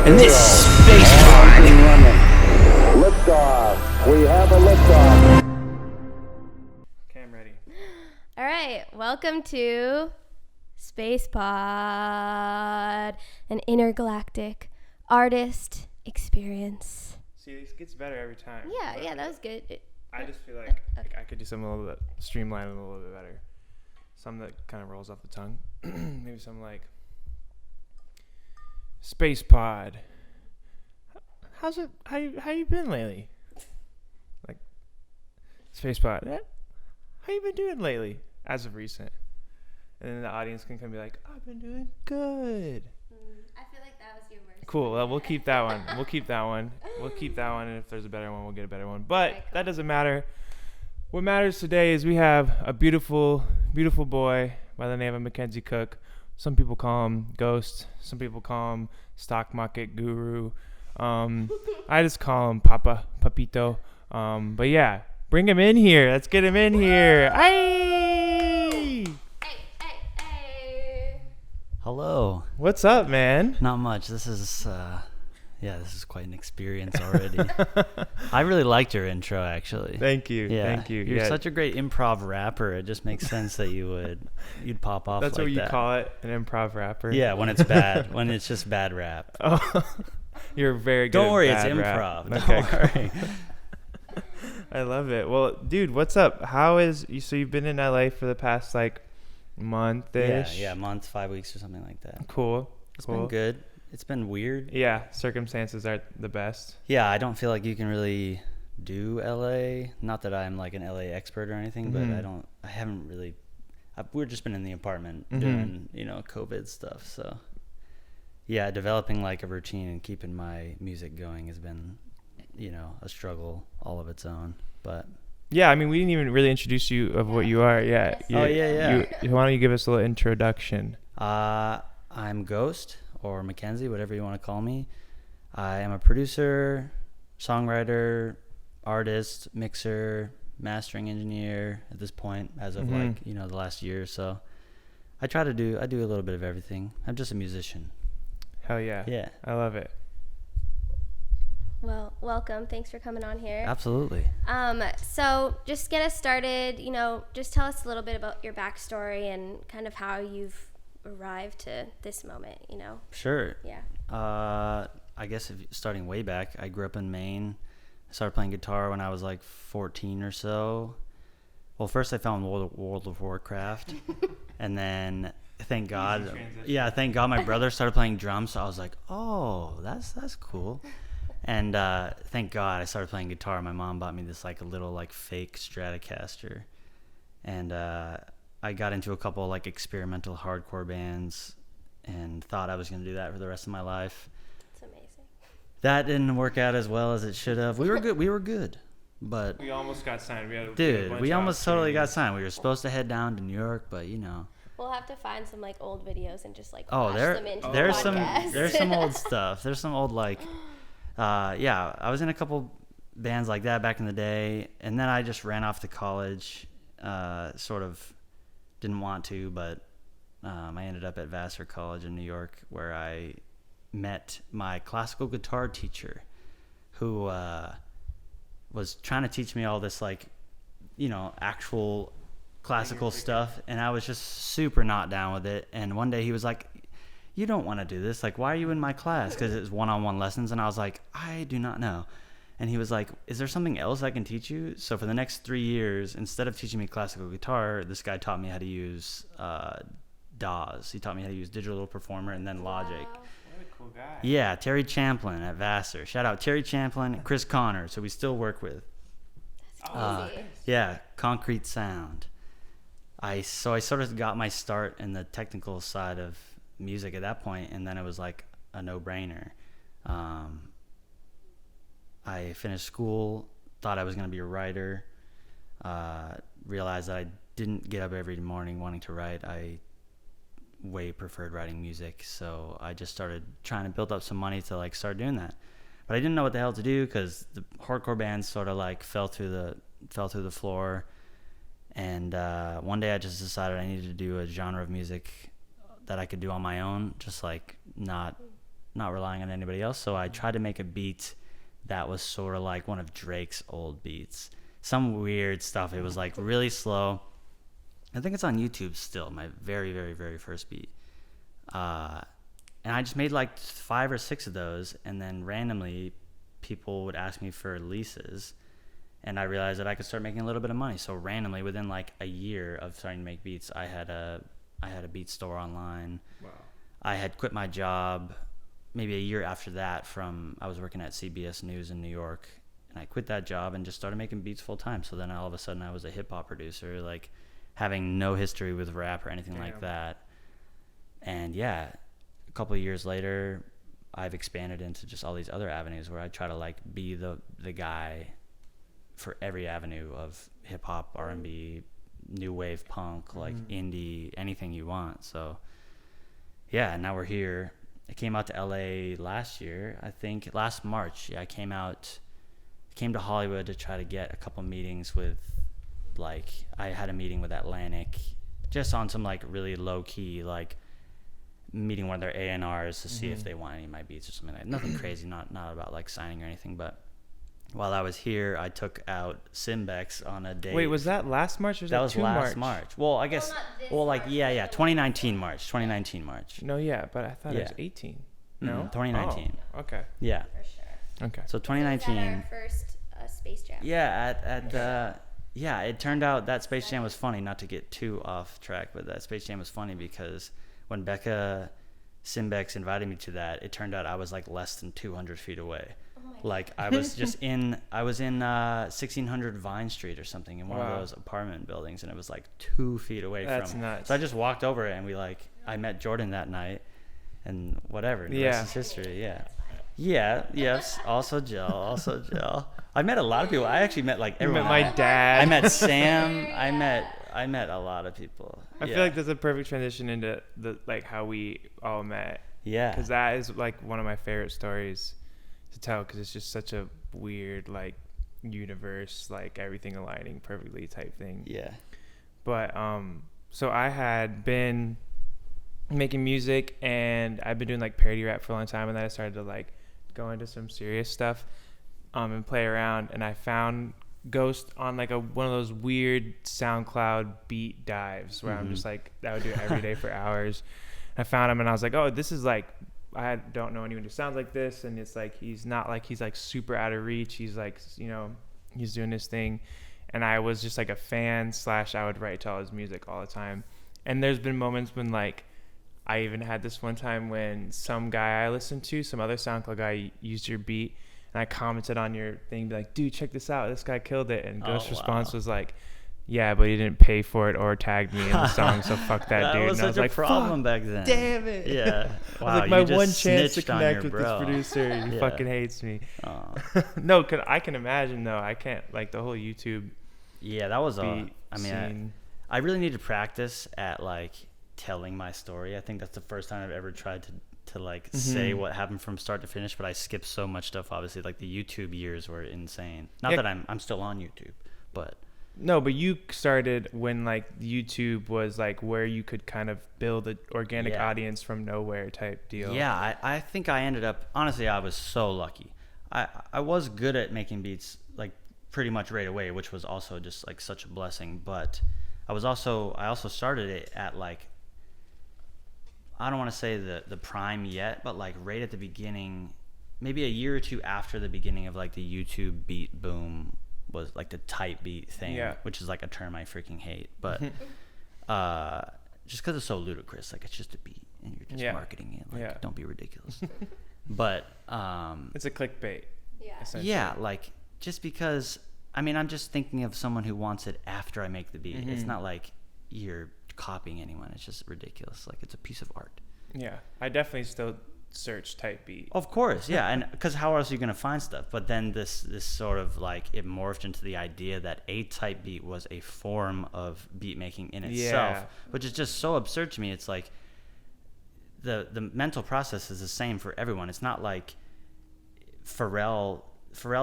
and this is Space Pod. Liftoff. We have a liftoff. Okay, I'm ready. All right, welcome to Space Pod, an intergalactic artist experience. See, this gets better every time. Yeah, that was good. I just feel like I could do something a little bit, streamline it a little bit better. Something that kind of rolls off the tongue. Maybe something like Space Pod. How's it? How you been lately? Like Space Pod. How you been doing lately? As of recent. And then the audience can come and be like, I've been doing good. I feel like that was your worst. Cool. We'll keep that one. We'll keep that one. And if there's a better one, we'll get a better one. But Okay, cool. That doesn't matter. What matters today is we have a beautiful, beautiful boy by the name of Mackenzie Cook. Some people call him Ghost. Some people call him Stock Market Guru. I just call him Papito. But yeah, bring him in here. Let's get him in here. Hey! Hey. Hello. What's up, man? Not much. This is quite an experience already. I really liked your intro, actually. Thank you. Yeah. Thank you. You're Yeah. such a great improv rapper. It just makes sense that you'd pop off. That's like what you that. call it, an improv rapper. Yeah, when it's bad, when it's just bad rap. Oh, you're very good. Don't at worry, it's bad improv. rap. Don't Okay, worry. I love it. Well, dude, what's up? How is you? So you've been in LA for the past like month-ish? Yeah, a month, 5 weeks or something like that. Cool. It's been good. It's been weird. Yeah, circumstances are the best. Yeah, I don't feel like you can really do LA. Not that I'm like an LA expert or anything, but I haven't really. We've just been in the apartment doing, COVID stuff. So, yeah, developing like a routine and keeping my music going has been, a struggle all of its own. But Yeah, I mean, we didn't even really introduce you of what you are. Yeah. Oh, yeah. Why don't you give us a little introduction? I'm Ghost, or Mackenzie, whatever you want to call me. I am a producer, songwriter, artist, mixer, mastering engineer at this point, as of the last year or so. I do a little bit of everything. I'm just a musician. Hell yeah. Yeah. I love it. Well, welcome. Thanks for coming on here. Absolutely. So just get us started. Just tell us a little bit about your backstory and kind of how you've arrived to this moment. Sure. Yeah. I guess starting way back, I grew up in Maine. I started playing guitar when I was like 14 or so. Well, first I found World of Warcraft, and then thank God my brother started playing drums. So I was like, oh, that's cool. And thank God I started playing guitar. My mom bought me this like a little like fake Stratocaster, and I got into a couple like experimental hardcore bands, and thought I was going to do that for the rest of my life. It's amazing. That didn't work out as well as it should have. We were good, but We almost got signed. we almost totally got signed. We were supposed to head down to New York, but We'll have to find some like old videos and just like Oh, flash them into there's the podcast. there's some old stuff. There's some old like, I was in a couple bands like that back in the day, and then I just ran off to college. Sort of didn't want to, but I ended up at Vassar College in New York, where I met my classical guitar teacher, who was trying to teach me all this like, actual classical stuff, and I was just super not down with it. And one day he was like, you don't want to do this, like, why are you in my class? Because it was one-on-one lessons, and I was like, I do not know. And he was like, is there something else I can teach you? So for the next 3 years, instead of teaching me classical guitar, this guy taught me how to use DAWs. He taught me how to use Digital Performer and then Logic. Wow. What a cool guy. Yeah, Terry Champlin at Vassar. Shout out Terry Champlin and Chris Connors, who we still work with. That's crazy. Yeah, Concrete Sound. I sort of got my start in the technical side of music at that point, and then it was like a no-brainer. I finished school, thought I was going to be a writer, realized that I didn't get up every morning wanting to write. I way preferred writing music, so I just started trying to build up some money to like start doing that. But I didn't know what the hell to do, because the hardcore bands sort of like fell through the floor. And one day I just decided I needed to do a genre of music that I could do on my own, just like not not relying on anybody else. So I tried to make a beat that was sort of like one of Drake's old beats. Some weird stuff. It was like really slow. I think it's on YouTube still, my very, very, very first beat. And I just made like 5 or 6 of those, and then randomly people would ask me for leases, and I realized that I could start making a little bit of money. So randomly, within like a year of starting to make beats, I had a beat store online. Wow. I had quit my job maybe a year after that I was working at CBS News in New York, and I quit that job and just started making beats full time. So then all of a sudden I was a hip hop producer, like having no history with rap or anything like that. And yeah, a couple of years later, I've expanded into just all these other avenues where I try to like be the guy for every avenue of hip hop, R&B, new wave punk, like indie, anything you want. So yeah, now we're here. I came out to LA last year, I think last March. Yeah, I came to Hollywood to try to get a couple meetings with, like, I had a meeting with Atlantic just on some like really low key, like meeting one of their A&Rs to see if they want any of my beats or something like that. Nothing crazy, not about like signing or anything. But while I was here, I took out Simbex on a date. Wait, was that last March or was that was two last March? Well, I guess, March, 2019 March. No, yeah, but I thought it was Yeah. 18. No? 2019. Oh, okay. Yeah. For sure. Okay. So It 2019. was at our first Space Jam. Yeah, it turned out that Space Jam was funny, not to get too off track, but that Space Jam was funny because when Becca Simbex invited me to that, it turned out I was like less than 200 feet away. Like I was just in 1600 Vine Street or something in one of those apartment buildings, and it was like 2 feet away That's from nuts. So I just walked over it, and I met Jordan that night, and whatever. The rest is history. Yeah. Yes. Also Jill. I met a lot of people. I actually met like You everyone. met my dad. I met Sam. I met a lot of people. I feel like that's a perfect transition into the like how we all met. Yeah. Because that is like one of my favorite stories to tell, because it's just such a weird like universe, like everything aligning perfectly type thing. Yeah. But so I had been making music, and I've been doing like parody rap for a long time, and then I started to like go into some serious stuff and play around, and I found Ghost on like one of those weird SoundCloud beat dives where I'm just like, I would do it every day for hours. I found him, and I was like, oh, this is like, I don't know anyone who sounds like this, and it's like he's like super out of reach. He's like, you know, he's doing his thing, and I was just like a fan / I would write to all his music all the time. And there's been moments when like I even had this one time when some guy I listened to, some other SoundCloud guy, used your beat, and I commented on your thing, be like, dude, check this out, this guy killed it. And Ghost's response was like, yeah, but he didn't pay for it or tag me in the song, so fuck that dude. That was and I such was a like, problem back then. damn it. Yeah. Wow, I was like, you my just one chance to snitched on connect your with bro. this producer, he Yeah. fucking hates me. Aw. No, cause I can imagine though. I can't, like, the whole YouTube Yeah, that was beat scene. I really need to practice at like telling my story. I think that's the first time I've ever tried to like say what happened from start to finish, but I skipped so much stuff. Obviously, like the YouTube years were insane. Not that I'm still on YouTube, but No, but you started when like YouTube was like where you could kind of build an organic audience from nowhere type deal. Yeah, I think I ended up, honestly, I was so lucky. I was good at making beats like pretty much right away, which was also just like such a blessing. But I also started it at like, I don't want to say the prime yet, but like right at the beginning, maybe a year or two after the beginning of like the YouTube beat boom was like the type beat thing, which is like a term I freaking hate. But just because it's so ludicrous, like it's just a beat and you're just marketing it. Like, don't be ridiculous. But it's a clickbait. Yeah, like just because, I mean, I'm just thinking of someone who wants it after I make the beat. It's not like you're copying anyone. It's just ridiculous. Like it's a piece of art. Yeah, I definitely still search type beat. Of course, yeah, and because how else are you gonna find stuff? But then this sort of like it morphed into the idea that a type beat was a form of beat making in itself, which is just so absurd to me. It's like the mental process is the same for everyone. It's not like Pharrell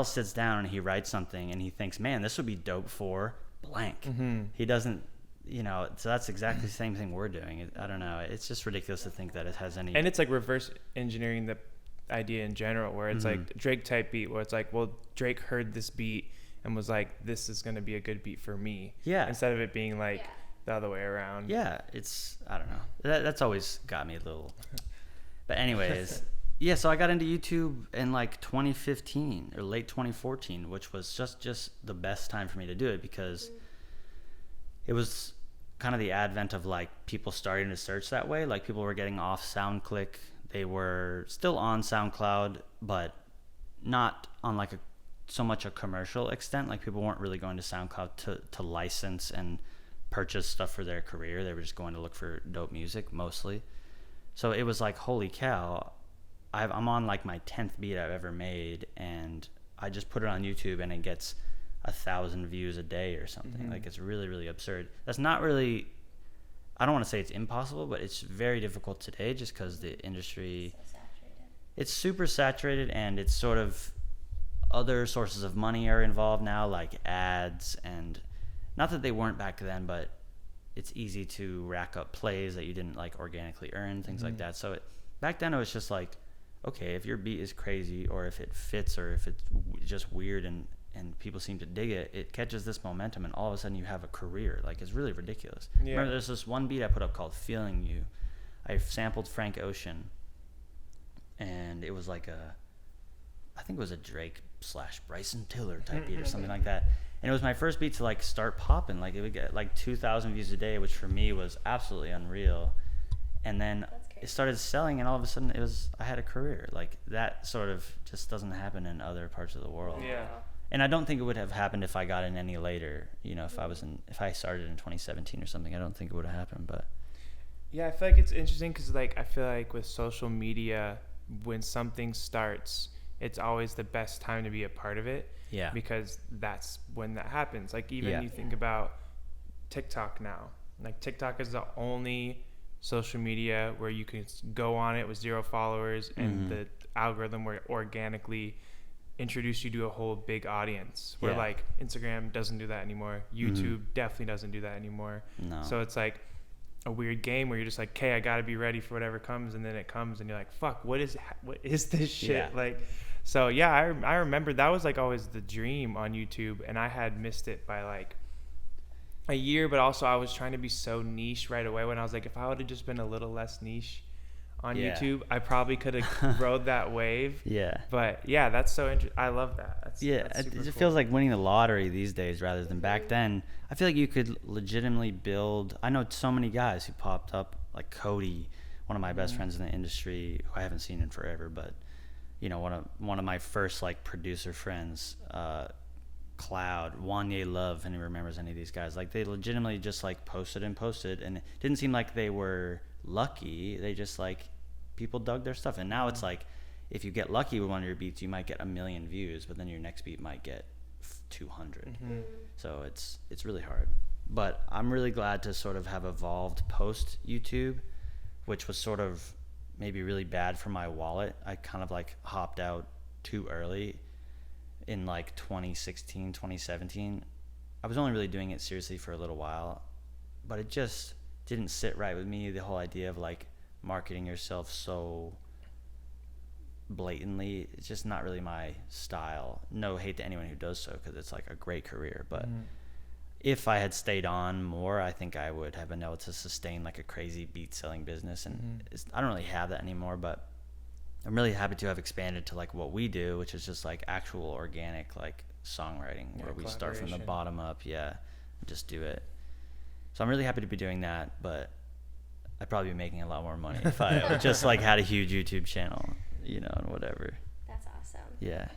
sits down and he writes something and he thinks, man, this would be dope for blank. He doesn't, you know, so that's exactly the same thing we're doing. I don't know. It's just ridiculous to think that it has any. And it's like reverse engineering idea in general, where it's like Drake type beat, where it's like, well, Drake heard this beat and was like, this is going to be a good beat for me. Yeah. Instead of it being like the other way around. Yeah, I don't know. That's always got me a little. But anyways, yeah, so I got into YouTube in like 2015 or late 2014, which was just the best time for me to do it, because it was kind of the advent of like people starting to search that way. Like people were getting off SoundClick. They were still on SoundCloud, but not on like so much a commercial extent. Like people weren't really going to SoundCloud to license and purchase stuff for their career. They were just going to look for dope music mostly. So it was like, holy cow, I'm on like my 10th beat I've ever made, and I just put it on YouTube and it gets 1,000 views a day or something. Like it's really, really absurd. That's not really, I don't want to say it's impossible, but it's very difficult today just because the industry, it's super saturated, and it's sort of other sources of money are involved now, like ads, and not that they weren't back then, but it's easy to rack up plays that you didn't like organically earn, things like that. So back then it was just like, okay, if your beat is crazy, or if it fits, or if it's just weird and people seem to dig it, it catches this momentum, and all of a sudden you have a career. Like it's really ridiculous. Remember, there's this one beat I put up called Feeling You. I sampled Frank Ocean, and it was like I think it was a Drake / Bryson Tiller type beat or something like that. And it was my first beat to like start popping. Like it would get like 2,000 views a day, which for me was absolutely unreal. And then it started selling, and all of a sudden I had a career. Like that sort of just doesn't happen in other parts of the world. Yeah. And I don't think it would have happened if I got in any later. You know, if I started in 2017 or something, I don't think it would have happened. But yeah, I feel like it's interesting because like I feel like with social media, when something starts, it's always the best time to be a part of it. Yeah. Because that's when that happens. Like even you think about TikTok now. Like TikTok is the only social media where you can go on it with 0 followers, and the algorithm will organically introduce you to a whole big audience, where like Instagram doesn't do that anymore. YouTube definitely doesn't do that anymore. No. So it's like a weird game where you're just like, okay, I gotta be ready for whatever comes, and then it comes and you're like, fuck, what is this shit? Like, so yeah, I remember that was like always the dream on YouTube, and I had missed it by like a year, but also I was trying to be so niche right away, when I was like, if I would have just been a little less niche on YouTube, I probably could have rode that wave. Yeah. But yeah, that's so interesting. I love that. That's it just feels like winning the lottery these days rather than back then. I feel like you could legitimately build. I know so many guys who popped up, like Cody, one of my best friends in the industry, who I haven't seen in forever, but you know, one of my first like producer friends, Cloud, Wanye Love, if anyone remembers any of these guys, like they legitimately just like posted, and it didn't seem like they were lucky. They just like, people dug their stuff. And now it's like, if you get lucky with one of your beats, you might get 1 million views, but then your next beat might get 200. So it's really hard. But I'm really glad to sort of have evolved post YouTube, which was sort of maybe really bad for my wallet. I kind of like hopped out too early in like 2016, 2017. I was only really doing it seriously for a little while, but it just didn't sit right with me. The whole idea of like marketing yourself so blatantly, it's just not really my style. No hate to anyone who does so, because it's like a great career, but if I had stayed on more, I think I would have been able to sustain like a crazy beat selling business. And I don't really have that anymore, but I'm really happy to have expanded to like what we do, which is just like actual organic like songwriting, where we start from the bottom up, and just do it. So I'm really happy to be doing that, but I'd probably be making a lot more money if I just like had a huge YouTube channel, you know, and whatever. That's awesome. Yeah.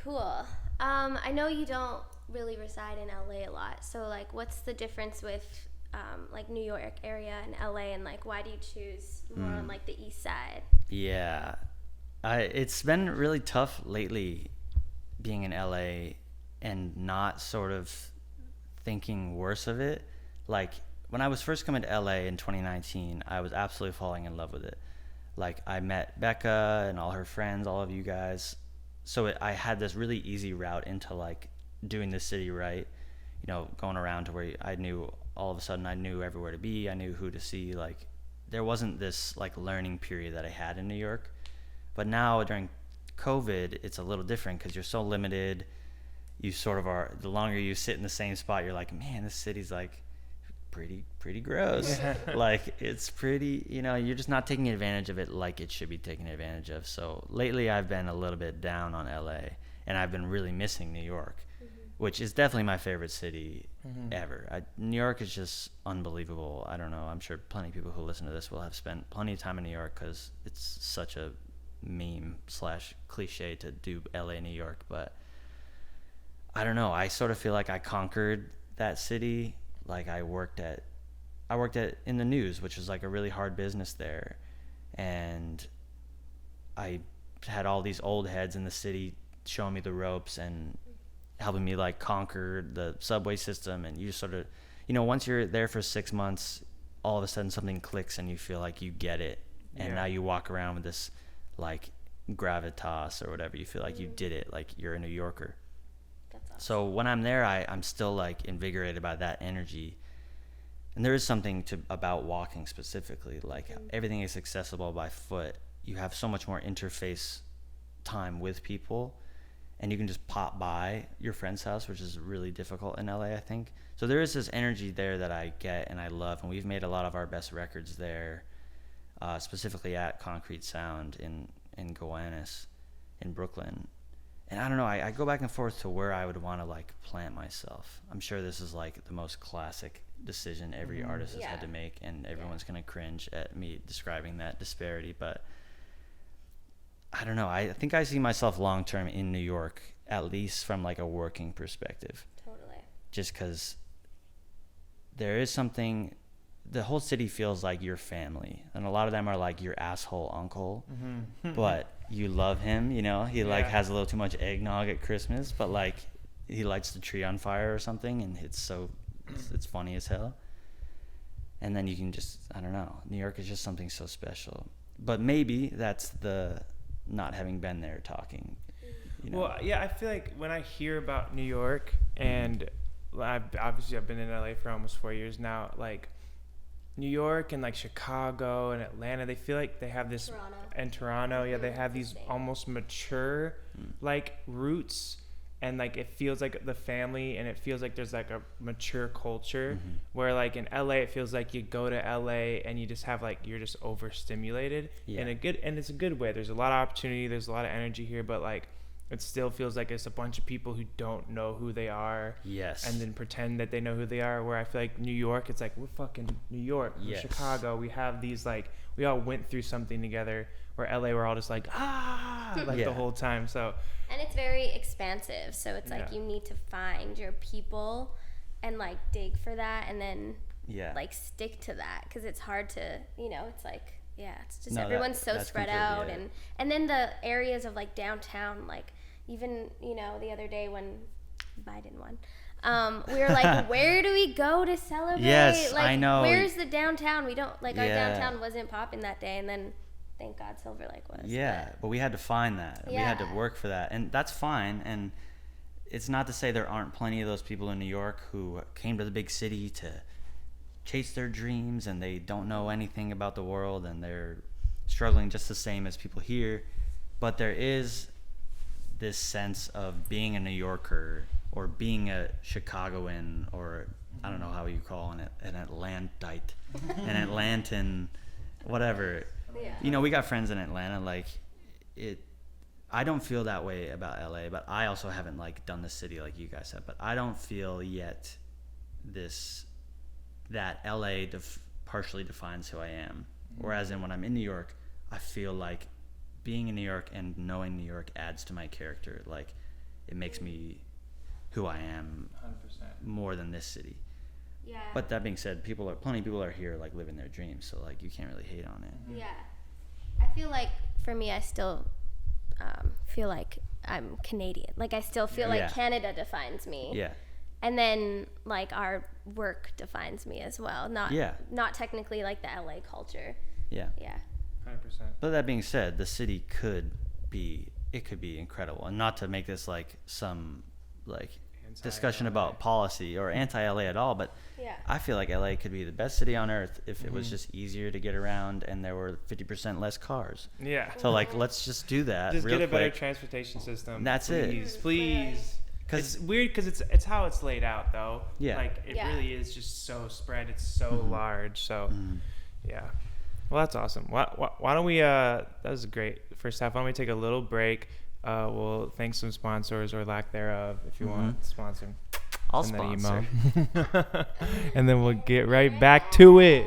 Cool. I know you don't really reside in LA a lot, so like what's the difference with like New York area and LA, and like why do you choose more on like the east side? Yeah. It's been really tough lately being in LA and not sort of thinking worse of it. Like when I was first coming to LA in 2019, I was absolutely falling in love with it. Like I met Becca and all her friends, all of you guys. So I had this really easy route into like doing the city right, you know, going around to where I knew, all of a sudden I knew everywhere to be. I knew who to see. Like there wasn't this like learning period that I had in New York, But now during COVID, it's a little different because you're so limited. You sort of are, the longer you sit in the same spot, you're like, man, this city's like pretty gross. Like, it's pretty, you're just not taking advantage of it like it should be taken advantage of. So lately I've been a little bit down on LA, and I've been really missing New York, which is definitely my favorite city ever. New York is just unbelievable. I don't know, I'm sure plenty of people who listen to this will have spent plenty of time in New York because it's such a meme / cliche to do LA, New York. But I don't know, I sort of feel like I conquered that city. Like, I worked at in the news, which was like a really hard business there, and I had all these old heads in the city showing me the ropes and helping me like conquer the subway system. And you just sort of, once you're there for 6 months, all of a sudden something clicks and you feel like you get it. And now you walk around with this like gravitas or whatever. You feel like you did it, like you're a New Yorker. That's awesome. So when I'm there, I'm still like invigorated by that energy. And there is something about walking specifically, like everything is accessible by foot. You have so much more interface time with people, and you can just pop by your friend's house, which is really difficult in LA, I think. So there is this energy there that I get and I love, and we've made a lot of our best records there, specifically at Concrete Sound in Gowanus in Brooklyn. And I don't know, I go back and forth to where I would want to like plant myself. I'm sure this is like the most classic decision every artist has had to make, and everyone's going to cringe at me describing that disparity, but I don't know. I think I see myself long term in New York, at least from like a working perspective. Totally. Just because there is something, the whole city feels like your family, and a lot of them are like your asshole uncle, but you love him. He like has a little too much eggnog at Christmas, but like he lights the tree on fire or something, and it's funny as hell. And then you can just, I don't know, New York is just something so special. But maybe that's the not having been there talking. Well, yeah, I feel like when I hear about New York, and I've been in LA for almost 4 years now, like New York and like Chicago and Atlanta, they feel like they have this, Toronto, they have these almost mature like roots, and like it feels like the family, and it feels like there's like a mature culture, where like in LA it feels like you go to LA and you just have like, you're just overstimulated in a good, and it's a good way. There's a lot of opportunity, there's a lot of energy here, but like it still feels like it's a bunch of people who don't know who they are, and then pretend that they know who they are. Where I feel like New York, it's like, we're fucking New York, we're Chicago, we have these like, we all went through something together. Where LA, we're all just like the whole time. So, and it's very expansive, so it's like you need to find your people and like dig for that, and then like stick to that, because it's hard to, it's like, it's just everyone's so spread out, and then the areas of like downtown, like even the other day when Biden won, we were like, where do we go to celebrate? Like, I know, where's the downtown? We don't like, our downtown wasn't popping that day, and then thank God Silver Lake was. But we had to find that. We had to work for that, and that's fine. And it's not to say there aren't plenty of those people in New York who came to the big city to chase their dreams, and they don't know anything about the world, and they're struggling just the same as people here. But there is this sense of being a New Yorker, or being a Chicagoan, or I don't know how you call it, an Atlantite, an Atlantan, whatever. We got friends in Atlanta. Like, I don't feel that way about LA, but I also haven't like done the city like you guys have. But I don't feel yet that LA partially defines who I am. Whereas when I'm in New York, I feel like being in New York and knowing New York adds to my character. Like, it makes me who I am 100% more than this city. Yeah. But that being said, plenty of people are here like living their dreams, so like you can't really hate on it. Yeah. I feel like for me, I still feel like I'm Canadian. Like, I still feel like Canada defines me. Yeah. And then like our work defines me as well. Not technically like the LA culture. Yeah. Yeah. 100%. But that being said, the city could be incredible, and not to make this like some like discussion about policy or anti-LA at all, but Yeah. I feel like LA could be the best city on earth if it was just easier to get around and there were 50% less cars. Yeah. So like, let's just do that. Just real get a better quick. transportation system. That's it. Please. Because It's weird because it's how it's laid out though. Yeah. Like it Yeah. really is just so spread. It's so large. So yeah. Well, that's awesome. Why don't we? That was great. First half. Why don't we take a little break? We'll thank some sponsors or lack thereof if you want to sponsor. I'll Send that sponsor. email. And then we'll get right back to it.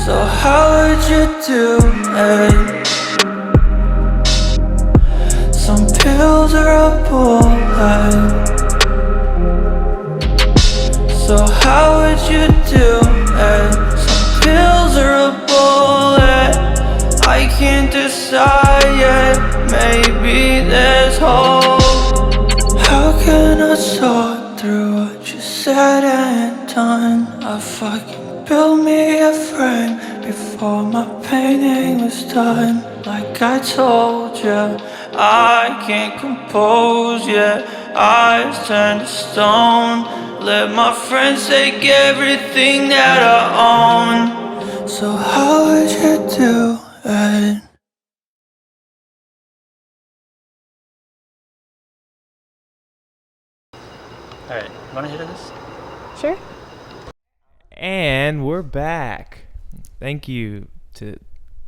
So how would you do it? Some pills or a bullet? So how would you do it? Some pills or a bullet? I can't decide yet. Maybe there's hope. How can I sort through what you said and done? I fucking built me a frame before my painting was done. Like I told you, I can't compose yet. Eyes turned to stone. Let my friends take everything that I own. So how would you do it? All right, want to hit this? Sure. And we're back. Thank you to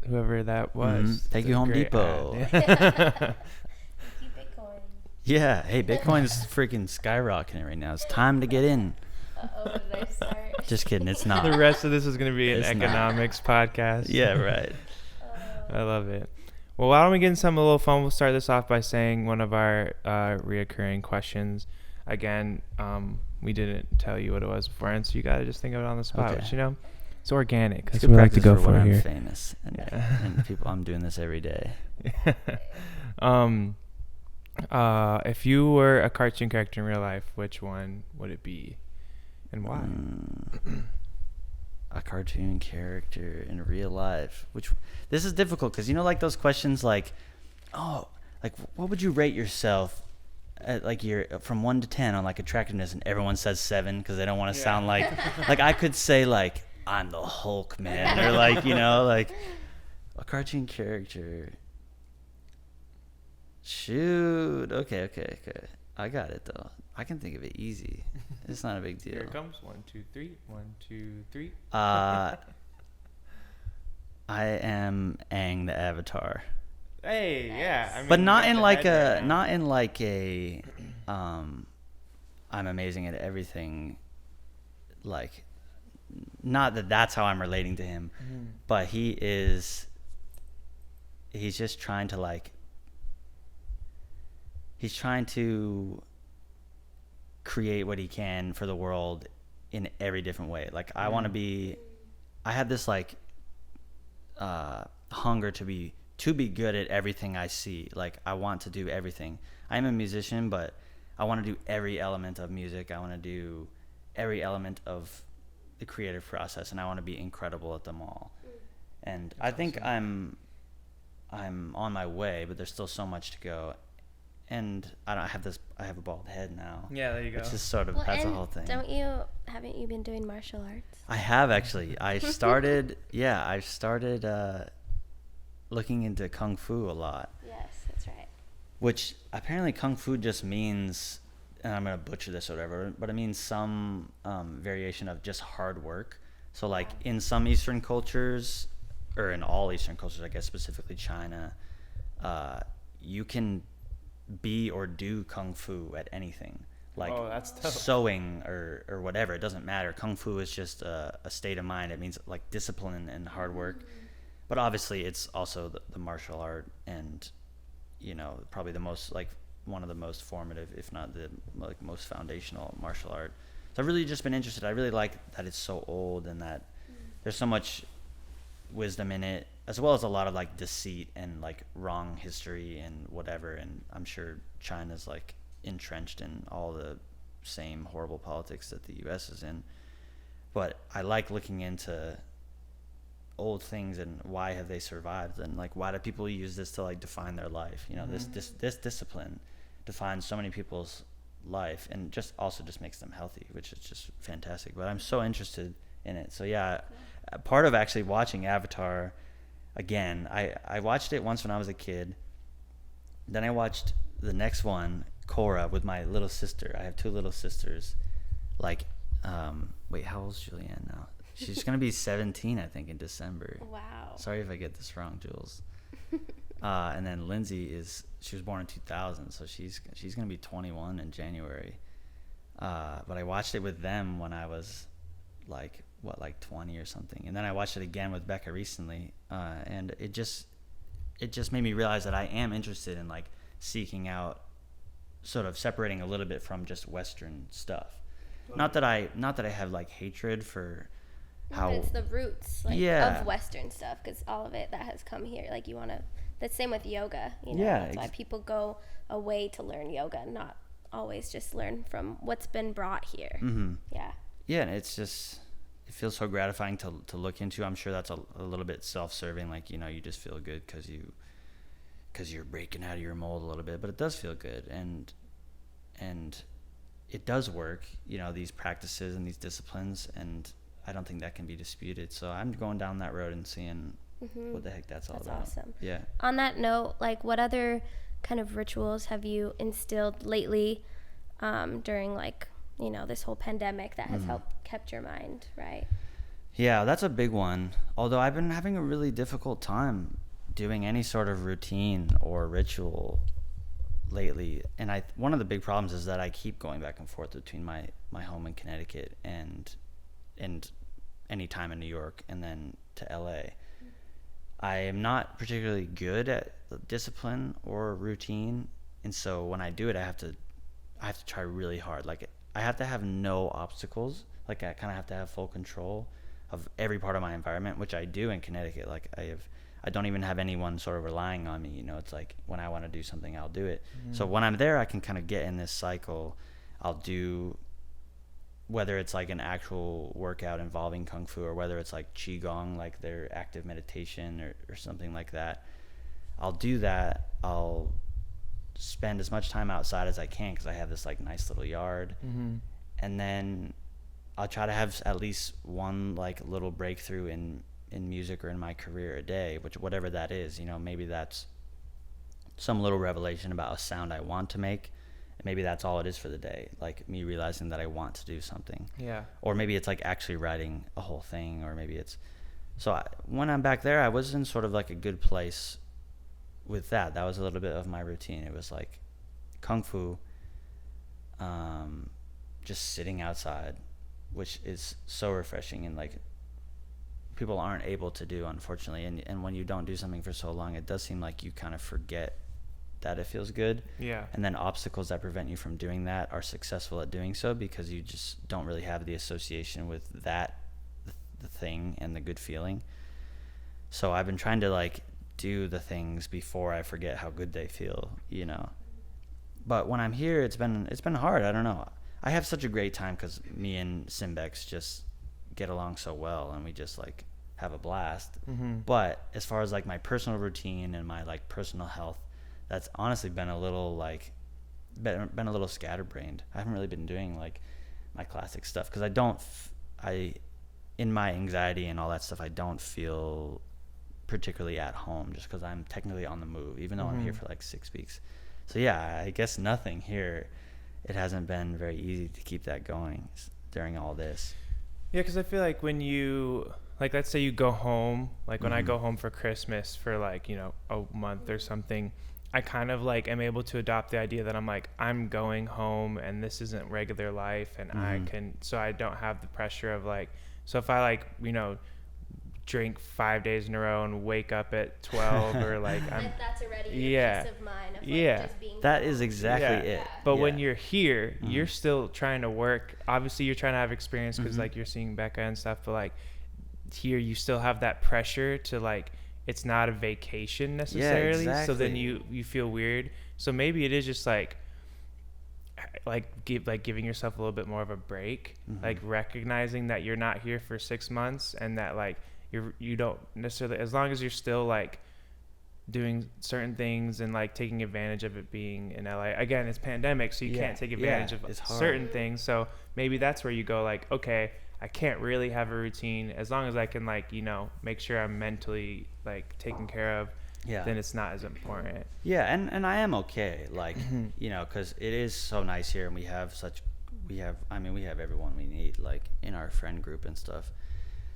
whoever that was. Thank It's you, a Home great Depot. ad. Keep Bitcoin. Yeah. Hey, Bitcoin's freaking skyrocketing right now. It's time to get in. Uh-oh, did I start? Just kidding. It's not. The rest of this is going to be an It's not. economics podcast. Yeah, right. I love it. Well, why don't we get into something a little fun? We'll start this off by saying one of our reoccurring questions. Again, we didn't tell you what it was beforehand, so you got to just think of it on the spot. Okay. But, you know, it's organic. It's That's good what we like to practice go for when for I'm here. famous and, Yeah. and people. I'm doing this every day. If you were a cartoon character in real life, which one would it be, and why? A cartoon character in real life. This is difficult because like those questions like, oh, like what would you rate yourself at like your from 1 to 10 on like attractiveness, and everyone says 7 because they don't want to sound like like I could say like I'm the Hulk, man, or like like a cartoon character. Shoot. Okay. I got it though. I can think of it easy. It's not a big deal. Here it comes. 1, 2, 3. 1, 2, 3. I am Aang the Avatar. Hey, yeah. I mean, But not got in the like head a right now. not in like a I'm amazing at everything, like not that that's how I'm relating to him, but he's just trying to like he's trying to create what he can for the world in every different way. Like I want to be I have this like hunger to be good at everything I see. Like I want to do everything. I'm a musician, but I want to do every element of music. I want to do every element of the creative process, and I want to be incredible at them all. And I think I'm on my way, but there's still so much to go. And I have a bald head now. Yeah, there you go. Which is sort of that's the whole thing. Haven't you been doing martial arts? I have actually. I started looking into Kung Fu a lot. Yes, that's right. Which apparently Kung Fu just means, and I'm going to butcher this or whatever, but it means some variation of just hard work. So like in some Eastern cultures, or in all Eastern cultures, I guess specifically China, you can be or do Kung Fu at anything. Like that's tough. sewing or whatever, it doesn't matter. Kung Fu is just a state of mind. It means like discipline and hard work. But obviously it's also the martial art, and probably the most like one of the most formative, if not the like most foundational martial art. So I've really just been interested. I really like that it's so old and that there's so much wisdom in it, as well as a lot of like deceit and like wrong history and whatever. And I'm sure China's like entrenched in all the same horrible politics that the US is in. But I like looking into old things and why have they survived, and like why do people use this to like define their life. This discipline defines so many people's life, and just also just makes them healthy, which is just fantastic. But I'm so interested in it. So yeah, part of actually watching Avatar again, I watched it once when I was a kid. Then I watched the next one, Korra, with my little sister. I have two little sisters. Like, wait, how old's Julianne now? She's gonna be 17, I think, in December. Wow. Sorry if I get this wrong, Jules. And then Lindsay she was born in 2000, so she's gonna be 21 in January. But I watched it with them when I was like 20 or something, and then I watched it again with Becca recently, and it just made me realize that I am interested in like seeking out, sort of separating a little bit from just Western stuff. Not that I have like hatred for how. But it's the roots of Western stuff, because all of it that has come here. Like you want to. That's same with yoga. You know, that's why people go away to learn yoga, not always just learn from what's been brought here. Mm-hmm. Yeah. Yeah, and it feels so gratifying to look into. I'm sure that's a little bit self-serving. Like, you know, you just feel good because you're breaking out of your mold a little bit, but it does feel good, and it does work, you know, these practices and these disciplines, and I don't think that can be disputed. So I'm going down that road and seeing what the heck that's all about. That's awesome. Yeah. On that note, like, what other kind of rituals have you instilled lately during, like, you know, this whole pandemic that has kept your mind right? Yeah, that's a big one. Although I've been having a really difficult time doing any sort of routine or ritual lately, and one of the big problems is that I keep going back and forth between my home in Connecticut and any time in New York, and then to LA. I am not particularly good at discipline or routine, and so when I do it, I have to try really hard. Like, I have to have no obstacles. Like, I kind of have to have full control of every part of my environment, which I do in Connecticut. Like, I don't even have anyone sort of relying on me. You know, it's like when I want to do something, I'll do it. So when I'm there, I can kind of get in this cycle. I'll do, whether it's like an actual workout involving Kung Fu, or whether it's like Qigong, like their active meditation or something like that. I'll do that. I'll spend as much time outside as I can, because I have this like nice little yard. And then I'll try to have at least one like little breakthrough in music or in my career a day, whatever that is. You know, maybe that's some little revelation about a sound I want to make, and maybe that's all it is for the day, like me realizing that I want to do something. Yeah. Or maybe it's like actually writing a whole thing, or maybe it's when I'm back there, I was in sort of like a good place with that. That was a little bit of my routine. It was like Kung Fu, just sitting outside, which is so refreshing, and like people aren't able to do, unfortunately. And when you don't do something for so long, it does seem like you kind of forget that it feels good. Yeah. And then obstacles that prevent you from doing that are successful at doing so, because you just don't really have the association with that, the thing, and the good feeling. So I've been trying to like do the things before I forget how good they feel, you know. But when I'm here, it's been hard. I don't know. I have such a great time because me and Simbex just get along so well, and we just like have a blast. But as far as like my personal routine and my like personal health, that's honestly been a little like been a little scatterbrained. I haven't really been doing like my classic stuff, because in my anxiety and all that stuff, I don't feel particularly at home, just because I'm technically on the move, even though I'm here for like 6 weeks. So yeah, I guess nothing here. It hasn't been very easy to keep that going during all this. Yeah, because I feel like when you, like, let's say you go home, like when I go home for Christmas for like, you know, a month or something, I kind of like am able to adopt the idea that I'm going home, and this isn't regular life, and so I don't have the pressure of like, so if I like, you know, drink 5 days in a row and wake up at 12 or like that's already your peace of mind of like just being that is exactly it. But when you're here, you're still trying to work. Obviously you're trying to have experience because like you're seeing Becca and stuff, but like here you still have that pressure to like, it's not a vacation necessarily. So then you feel weird. So maybe it is just like giving yourself a little bit more of a break, like recognizing that you're not here for 6 months, and that like you don't necessarily, as long as you're still like doing certain things and like taking advantage of it being in LA. Again, it's pandemic, so you can't take advantage of certain things. So maybe that's where you go like, okay, I can't really have a routine as long as I can like, you know, make sure I'm mentally like taken care of. Then it's not as important. Yeah, and I am okay, like, you know, because it is so nice here, and we have everyone we need, like, in our friend group and stuff.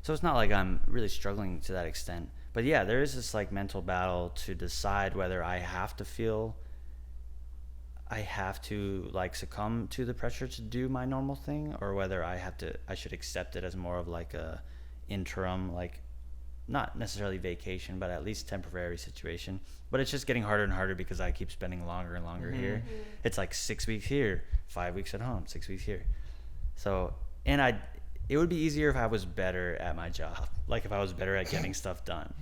So it's not like I'm really struggling to that extent. But yeah, there is this like mental battle to decide whether I have to like succumb to the pressure to do my normal thing, or whether I should accept it as more of like a interim, like, not necessarily vacation, but at least temporary situation. But it's just getting harder and harder because I keep spending longer and longer here. It's like 6 weeks here, 5 weeks at home, 6 weeks here. So, and it would be easier if I was better at my job. Like if I was better at getting stuff done.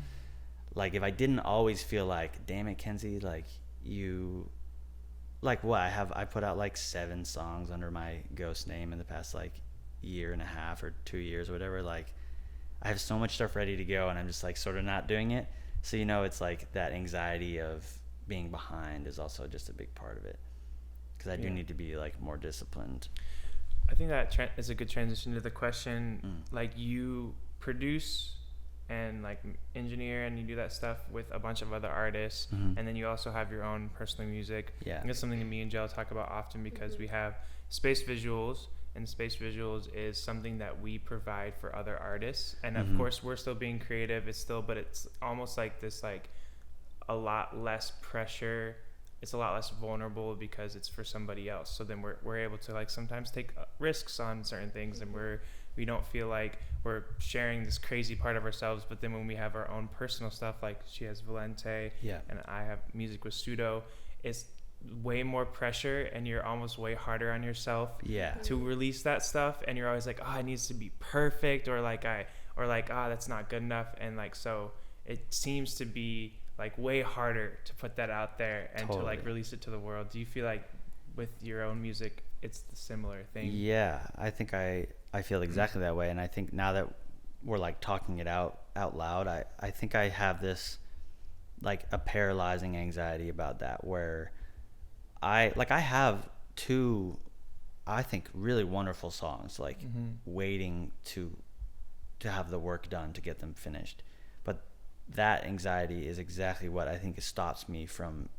Like if I didn't always feel like, damn it, Kenzie, like I put out like 7 songs under my ghost name in the past like year and a half or 2 years or whatever. Like I have so much stuff ready to go, and I'm just like sort of not doing it. So, you know, it's like that anxiety of being behind is also just a big part of it, because I do need to be like more disciplined. I think that is a good transition to the question. Like you produce and like engineer and you do that stuff with a bunch of other artists, and then you also have your own personal music. And it's something that me and Jill talk about often, because we have space visuals, and space visuals is something that we provide for other artists, and of course we're still being creative. But it's almost like this, like a lot less pressure. It's a lot less vulnerable because it's for somebody else. So then we're able to like sometimes take risks on certain things, and we don't feel like we're sharing this crazy part of ourselves. But then when we have our own personal stuff, like she has Valente, and I have music with Pseudo, it's way more pressure, and you're almost way harder on yourself to release that stuff. And you're always like, oh, it needs to be perfect, or that's not good enough. And like, so it seems to be like way harder to put that out there and to like release it to the world. Do you feel like with your own music it's the similar thing? Yeah, I think I feel exactly that way. And I think now that we're like talking it out loud, I think I have this like a paralyzing anxiety about that, where I have 2 I think really wonderful songs, like waiting to have the work done to get them finished. But that anxiety is exactly what I think stops me from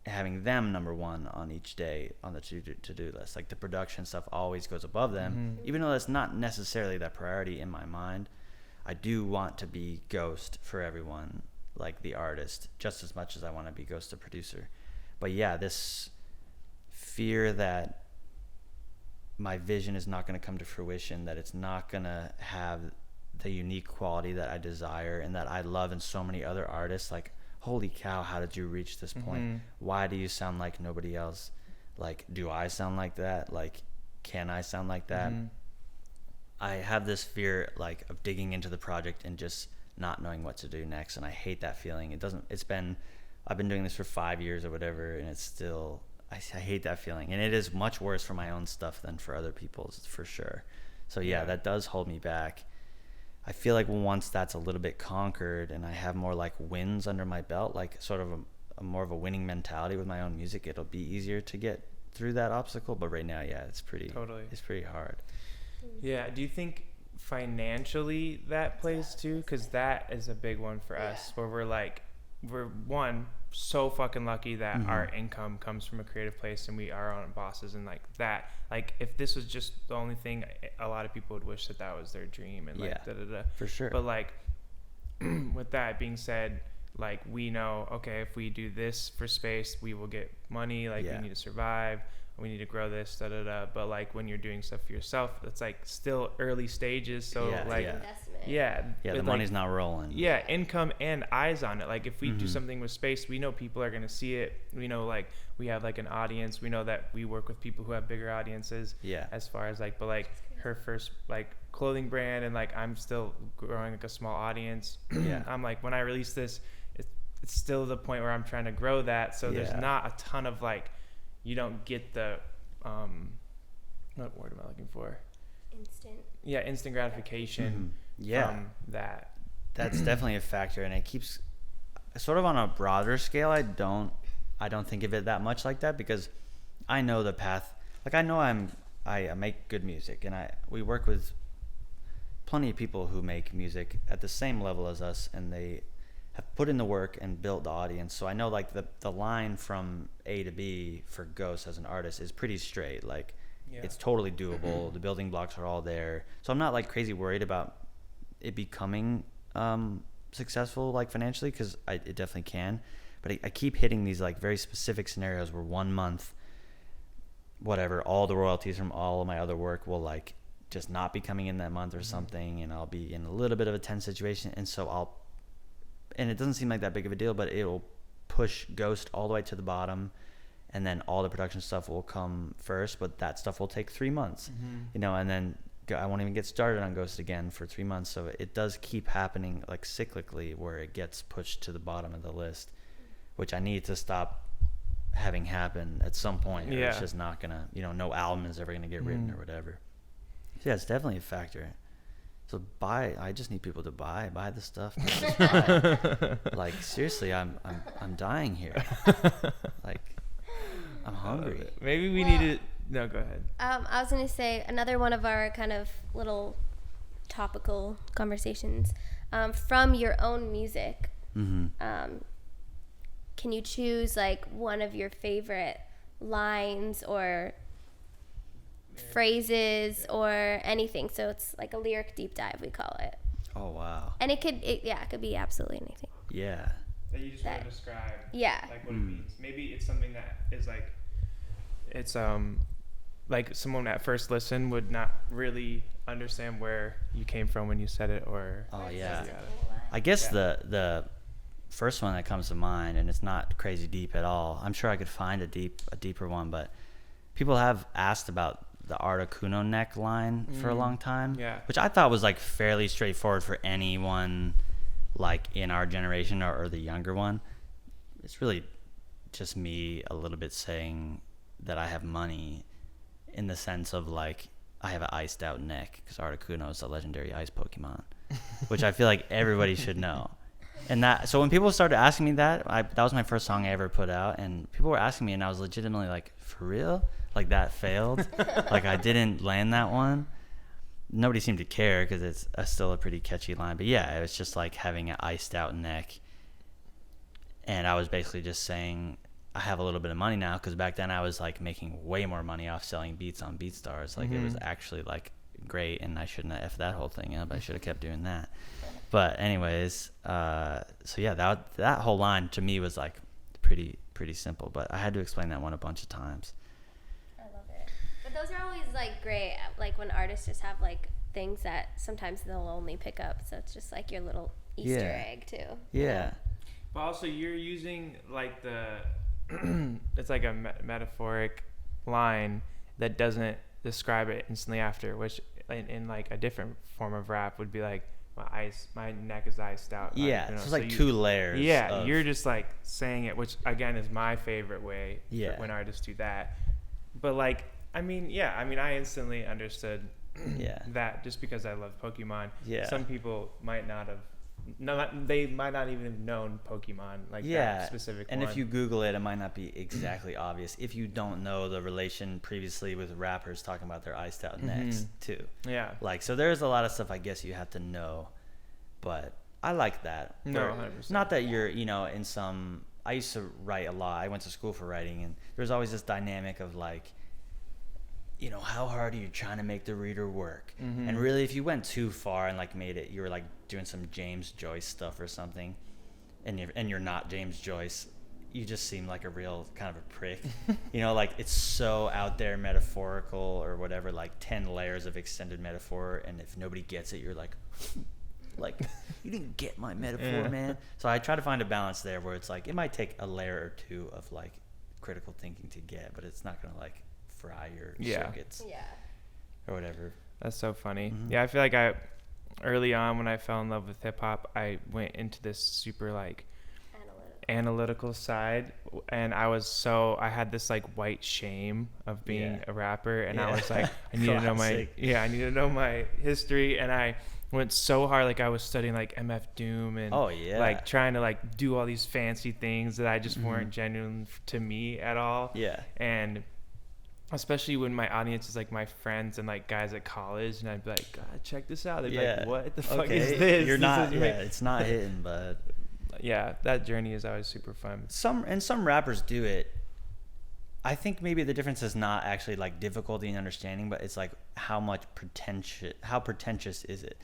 having them number one on each day on the to-do list. Like the production stuff always goes above them, even though that's not necessarily that priority in my mind. I do want to be Ghost for everyone, like the artist, just as much as I want to be Ghost the producer. But yeah, this fear that my vision is not going to come to fruition, that it's not going to have the unique quality that I desire and that I love in so many other artists. Like, holy cow, how did you reach this point? Why do you sound like nobody else? Like, do I sound like that? Like, can I sound like that? I have this fear, like, of digging into the project and just not knowing what to do next, and I hate that feeling. I've been doing this for 5 years or whatever, and it's still, I hate that feeling. And it is much worse for my own stuff than for other people's, for sure. So yeah, that does hold me back. I feel like once that's a little bit conquered and I have more like wins under my belt, like sort of a more of a winning mentality with my own music, it'll be easier to get through that obstacle. But right now, yeah, it's pretty hard. Yeah. Do you think financially that plays too? Because that is a big one for us, where we're one, so fucking lucky that our income comes from a creative place and we are our own bosses, and like that, like if this was just the only thing, a lot of people would wish that was their dream, and like for sure. But like with that being said, like we know, okay, if we do this for space, we will get money, like we need to survive, we need to grow this, but like when you're doing stuff for yourself, it's like still early stages, so the money's not rolling. Income and eyes on it. Like if we do something with space, we know people are going to see it. We know like we have like an audience. We know that we work with people who have bigger audiences, as far as like, but like her first like clothing brand, and like I'm still growing like a small audience. I'm like, when I release this, it's still the point where I'm trying to grow that, so there's not a ton of like, you don't get the what word am I looking for? Instant gratification from that. That's definitely a factor, and it keeps, sort of on a broader scale, I don't think of it that much like that, because I know the path. Like, I know I make good music, and we work with plenty of people who make music at the same level as us, and they have put in the work and built the audience. So I know, like, the line from A to B for Ghost as an artist is pretty straight. Like, it's totally doable. The building blocks are all there. So I'm not, like, crazy worried about it becoming successful, like, financially, because it definitely can. But I keep hitting these, like, very specific scenarios where 1 month, whatever, all the royalties from all of my other work will, like, just not be coming in that month or something, and I'll be in a little bit of a tense situation, and so and it doesn't seem like that big of a deal, but it'll push Ghost all the way to the bottom, and then all the production stuff will come first, but that stuff will take 3 months, you know, and then I won't even get started on Ghost again for 3 months. So it does keep happening, like, cyclically, where it gets pushed to the bottom of the list, which I need to stop having happen at some point, or it's just not gonna, you know, no album is ever gonna get written or whatever. So yeah, it's definitely a factor. So I just need people to buy the stuff. Just buy. Like, seriously, I'm dying here. Like, I'm hungry. Maybe we need to. No, go ahead. I was gonna say another one of our kind of little topical conversations, from your own music. Can you choose, like, one of your favorite lines or phrases or anything? So it's like a lyric deep dive, we call it. Oh, wow. And it could be absolutely anything. Yeah. That you just want to describe. Yeah. Like what it means. Maybe it's something that is like, it's like someone at first listen would not really understand where you came from when you said it, or. Oh yeah. I guess the first one that comes to mind, and it's not crazy deep at all. I'm sure I could find a deeper one, but people have asked about the Articuno neck line for a long time, which I thought was, like, fairly straightforward for anyone, like, in our generation or the younger one. It's really just me a little bit saying that I have money, in the sense of, like, I have an iced out neck, because Articuno is a legendary ice Pokemon, which I feel like everybody should know. And so when people started asking me that was my first song I ever put out, and people were asking me, and I was legitimately like, for real? Like, that failed? Like, I didn't land that one? Nobody seemed to care, because it's still a pretty catchy line. But yeah, it was just like having an iced out neck, and I was basically just saying I have a little bit of money now, because back then I was, like, making way more money off selling beats on BeatStars. Like, it was actually, like, great, and I shouldn't have effed that whole thing up. I should have kept doing that. But anyways, so yeah, that whole line to me was, like, pretty simple, but I had to explain that one a bunch of times. I love it. But those are always, like, great, like, when artists just have, like, things that sometimes they'll only pick up, so it's just like your little Easter egg too. Yeah. But also, you're using, like, it's like a metaphoric line that doesn't describe it instantly after, which in like a different form of rap would be like, my neck is iced out. Yeah, so it's like two layers. Yeah, you're just, like, saying it, which again is my favorite way when artists do that. But, like, I instantly understood that, just because I love Pokemon. Yeah. Some people might not have. No, they might not even have known Pokemon, like, that specific and one. If you Google it, it might not be exactly obvious if you don't know the relation previously with rappers talking about their iced out necks too. Yeah. Like, so there's a lot of stuff I guess you have to know, but I like that. No, 100%. Not that you're, you know, in some. I used to write a lot. I went to school for writing, and there's always this dynamic of, like, you know, how hard are you trying to make the reader work? And really, if you went too far and, like, made it, you were, like, doing some James Joyce stuff or something, and you're not James Joyce, you just seem like a real kind of a prick. You know, like, it's so out there, metaphorical or whatever, like 10 layers of extended metaphor, and if nobody gets it, you're like, you didn't get my metaphor, man. So I try to find a balance there where it's like, it might take a layer or two of, like, critical thinking to get, but it's not gonna, like, fry your circuits or whatever. That's so funny. Yeah, I feel like early on when I fell in love with hip hop, I went into this super, like, analytical side, and I had this, like, white shame of being a rapper, and I was like, I need to know my history, and I went so hard. Like I was studying like MF Doom and Oh, yeah. like trying to like do all these fancy things that I just weren't genuine to me at all. Yeah. And especially when my audience is like my friends and like guys at college, and I'd be like, God, check this out. They'd be like, what the fuck is this? You're This not. is Yeah, like- it's not hitting, but yeah, that journey is always super fun. some rappers do it. I think maybe the difference is not actually like difficulty in understanding, but it's like how pretentious is it?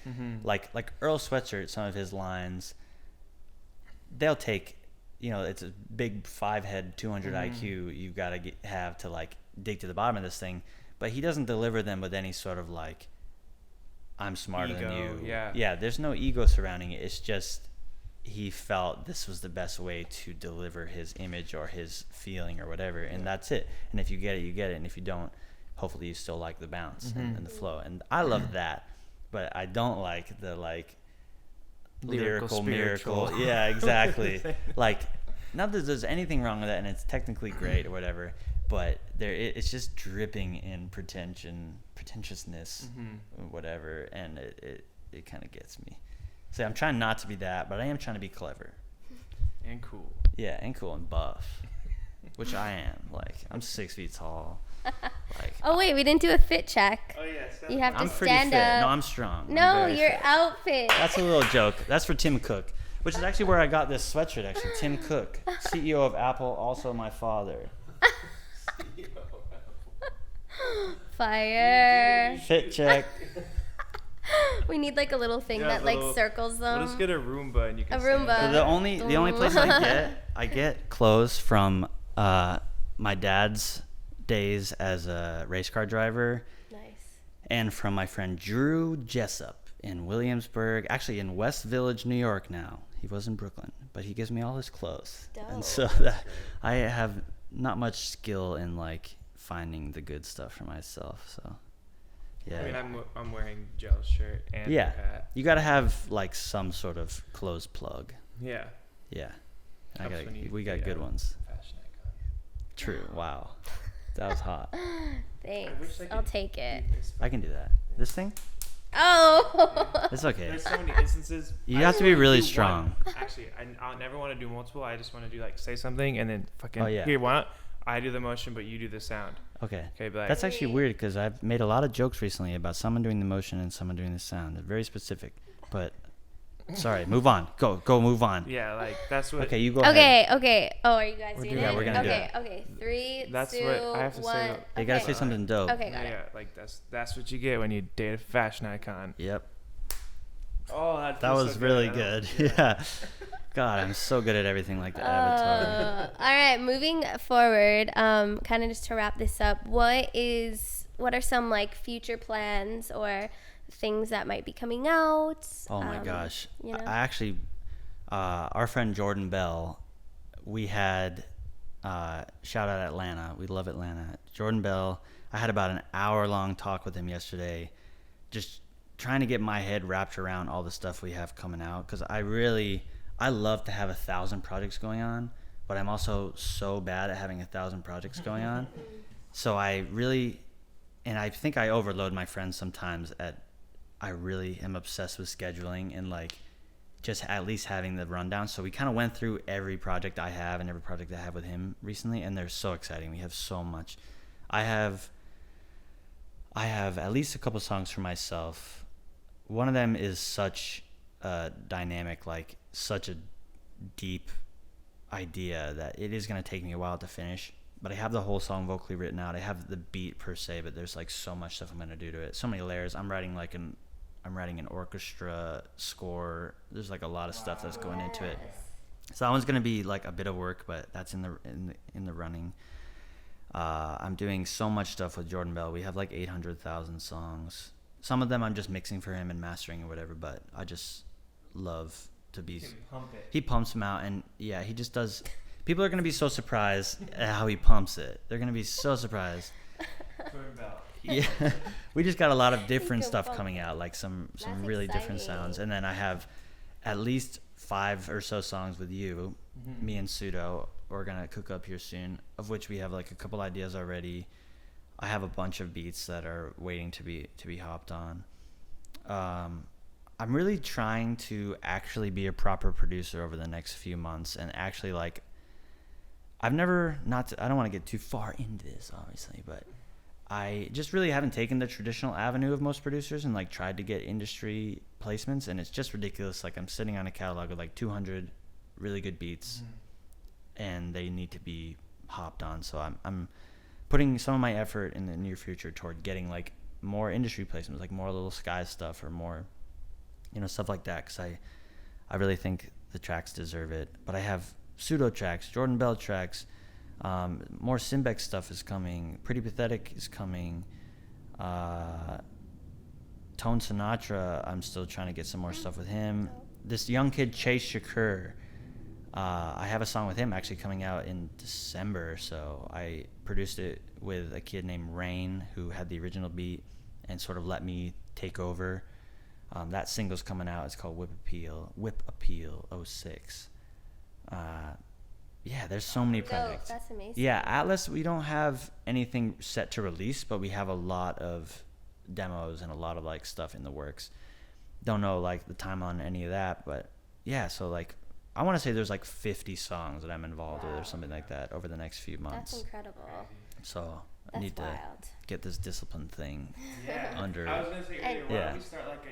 Like Earl Sweatshirt, some of his lines, they'll take, it's a big 5-head 200 IQ you've got to have to like dig to the bottom of this thing, but he doesn't deliver them with any sort of like, I'm smarter than Ego, you. yeah. There's no ego surrounding it. It's just he felt this was the best way to deliver his image or his feeling or whatever, and that's it. And if you get it, you get it, and if you don't, hopefully you still like the bounce and the flow. And I love that, but I don't like the like lyrical miracle. spiritual. Yeah, exactly. Like, not that there's anything wrong with that, and it's technically great or whatever, but it's just dripping in pretentiousness, whatever, and it kind of gets me. So I'm trying not to be that, but I am trying to be clever. And cool. Yeah, and cool and buff, which I am. Like, I'm 6 feet tall. Like, Oh wait, we didn't do a fit check. Oh yeah, You have to I'm pretty stand fit. up. No, I'm strong. I'm No, very your fit. outfit. That's a little joke. That's for Tim Cook, which is actually where I got this sweatshirt. Actually, Tim Cook, CEO of Apple, also my father. Fire. Fit check. We need like a little thing Yeah, that like little- circles them. We'll just get a Roomba and you can A stand Roomba. up. The only place I get clothes from my dad's days as a race car driver, Nice. and from my friend Drew Jessup in Williamsburg, actually in West Village, New York now. He was in Brooklyn, but he gives me all his clothes. Dope. And so that I have not much skill in like finding the good stuff for myself. So yeah. I mean, I'm wearing Gel's shirt and Yeah. hat. You got to have like some sort of clothes plug. Yeah. Yeah. Helps when you We got get good out. ones. Fashion icon. True. Wow. That was hot. Thanks. I I'll take it. I can do that. This thing? Oh. It's okay. There's so many instances. You I have just to be wanna really do strong. one. Actually, I'll never want to do multiple. I just want to do like say something and then fucking. Oh, yeah. Here, why not? I do the motion, but you do the sound. Okay. Okay, but like, That's actually weird because I've made a lot of jokes recently about someone doing the motion and someone doing the sound. They're very specific. But sorry, move on. Go, move on. yeah, like that's what. Okay, you go ahead. Okay. Oh, are you guys We're doing doing it? it. We're gonna do okay. it. Okay. 3, That's 2, what I have to 1. say. You gotta Okay. say something dope. Okay, got Yeah, it. like that's what you get when you date a fashion icon. Yep. Oh, that That feels was so really I good. don't- Yeah. God, I'm so good at everything like the Avatar. All right, moving forward, kind of just to wrap this up, what are some like future plans or things that might be coming out? Oh my gosh. you know? I actually, our friend Jordan Bell, we had, shout out Atlanta. We love Atlanta. Jordan Bell, I had about an hour-long talk with him yesterday, just trying to get my head wrapped around all the stuff we have coming out. Because I love to have 1,000 projects going on, but I'm also so bad at having 1,000 projects going on. So I really, and I think I overload my friends sometimes I really am obsessed with scheduling and like just at least having the rundown. So we kind of went through every project I have and every project I have with him recently, and they're so exciting. We have so much. I have at least a couple songs for myself. One of them is such a dynamic, like such a deep idea that it is going to take me a while to finish. But I have the whole song vocally written out. I have the beat per se, but there's like so much stuff I'm going to do to it. So many layers. I'm writing an orchestra score. There's like a lot of stuff that's going into it. So that one's going to be like a bit of work, but that's in the running. I'm doing so much stuff with Jordan Bell. We have like 800,000 songs. Some of them I'm just mixing for him and mastering or whatever, but I just love to be. He pumps them out, and yeah, he just does. People are going to be so surprised at how he pumps it. They're going to be so surprised. Yeah, we just got a lot of different can stuff pump coming it. out, like some That's really different exciting. sounds. And then I have at least 5 or so songs with you, me and Pseudo. We're going to cook up here soon, of which we have like a couple ideas already. I have a bunch of beats that are waiting to be hopped on. I'm really trying to actually be a proper producer over the next few months, and actually like I don't want to get too far into this obviously, but I just really haven't taken the traditional avenue of most producers and like tried to get industry placements, and it's just ridiculous. Like I'm sitting on a catalog of like 200 really good beats, and they need to be hopped on. So I'm putting some of my effort in the near future toward getting like more industry placements, like more Little Sky stuff or more, stuff like that. Cause I really think the tracks deserve it, but I have Pseudo tracks, Jordan Bell tracks, more Simbeck stuff is coming. Pretty Pathetic is coming. Tone Sinatra, I'm still trying to get some more stuff with him. This young kid, Chase Shakur, I have a song with him actually coming out in December. So I produced it with a kid named Rain, who had the original beat and sort of let me take over. That single's coming out. It's called Whip Appeal 06. Yeah, there's so many projects. That's amazing. Yeah, Atlas, we don't have anything set to release, but we have a lot of demos and a lot of like stuff in the works. Don't know like the time on any of that, but yeah, so like I want to say there's like 50 songs that I'm involved with or something like that over the next few months. That's incredible. So I That's need wild. to get this discipline thing under. I was gonna say, Yeah. why don't we start like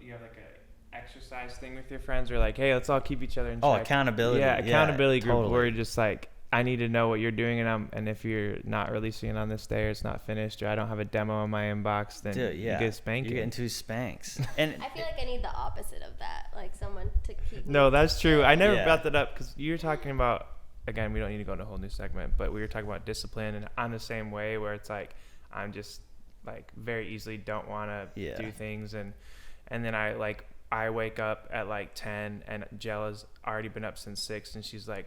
you have like a exercise thing with your friends, or like, hey, let's all keep each other in check. Accountability. Yeah, accountability group totally. where you're just like, I need to know what you're doing, and if you're not releasing it on this day, or it's not finished, or I don't have a demo in my inbox, then Dude, yeah. you get spanking. You're getting two spanks. And I feel like I need the opposite of that, like someone to keep me. No, that's true. I never Yeah. brought that up because you were talking about, again, we don't need to go into a whole new segment, but we were talking about discipline, and I'm the same way, where it's like I'm just like very easily don't want to do things, and then I wake up at like 10 and Jella's already been up since 6, and she's like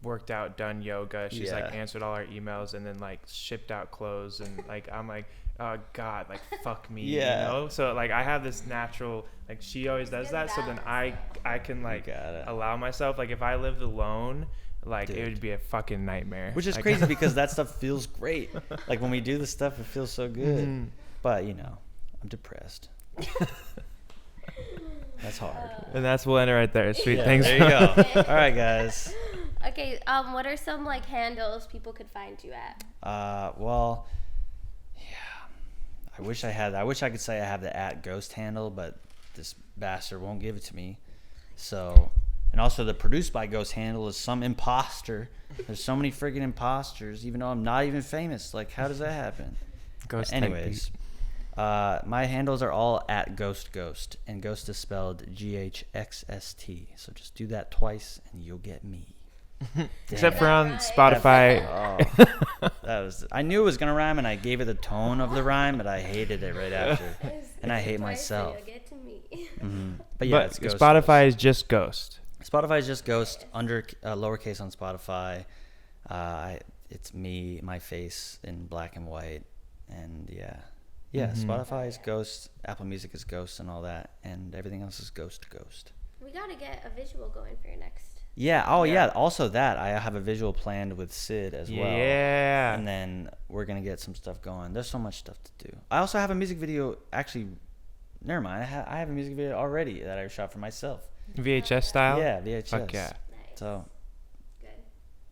worked out, done yoga, she's like answered all our emails, and then like shipped out clothes, and like I'm like, oh god, like fuck me. So like I have this natural, like she always does that, so then I can like allow myself, like if I lived alone, like it would be a fucking nightmare, which is crazy because that stuff feels great. Like when we do the stuff, it feels so good. But I'm depressed. That's hard. And that's we'll end it right there. Sweet, thanks. There you go. All right, guys. Okay, what are some like handles people could find you at? Well, yeah. I wish I could say I have the @ghost handle, but this bastard won't give it to me. So, and also the produced by Ghost handle is some imposter. There's so many friggin' imposters, even though I'm not even famous. Like, how does that happen? Ghost. Anyways, my handles are all @GhostGhost, and Ghost is spelled GHXST. So just do that twice, and you'll get me. Except for on Spotify. I knew it was gonna rhyme, and I gave it the tone of the rhyme, but I hated it right after, and I hate myself. You'll get to me. But yeah, But it's Ghost. Spotify is just Ghost. Spotify is just Ghost, under lowercase on Spotify. It's me, my face in black and white, and Spotify is Ghost, Apple Music is Ghost, and all that, and everything else is Ghost. We gotta get a visual going for your next. Yeah. Oh yeah. Also that I have a visual planned with Sid as well. Yeah. And then we're gonna get some stuff going. There's so much stuff to do. I also have a music video. Actually, never mind. I have a music video already that I shot for myself. VHS style? Yeah, VHS. Fuck yeah. Nice. So, Good.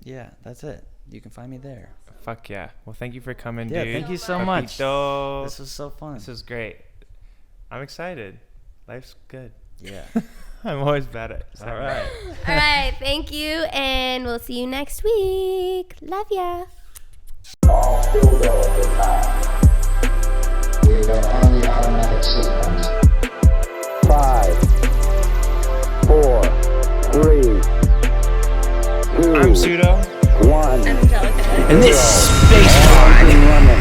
yeah, that's it. You can find me there. Fuck yeah. Well, thank you for coming, Yeah, dude. thank you so much. Papito. This was so fun. This was great. I'm excited. Life's good. Yeah. I'm always bad at it. All right. All right, thank you, and we'll see you next week. Love ya. All filled up at the time. We are on the automatic sequence. 5, 4, 3, 2, I'm Pseudo. 1. I'm Angelica. And this is Space Time. Running.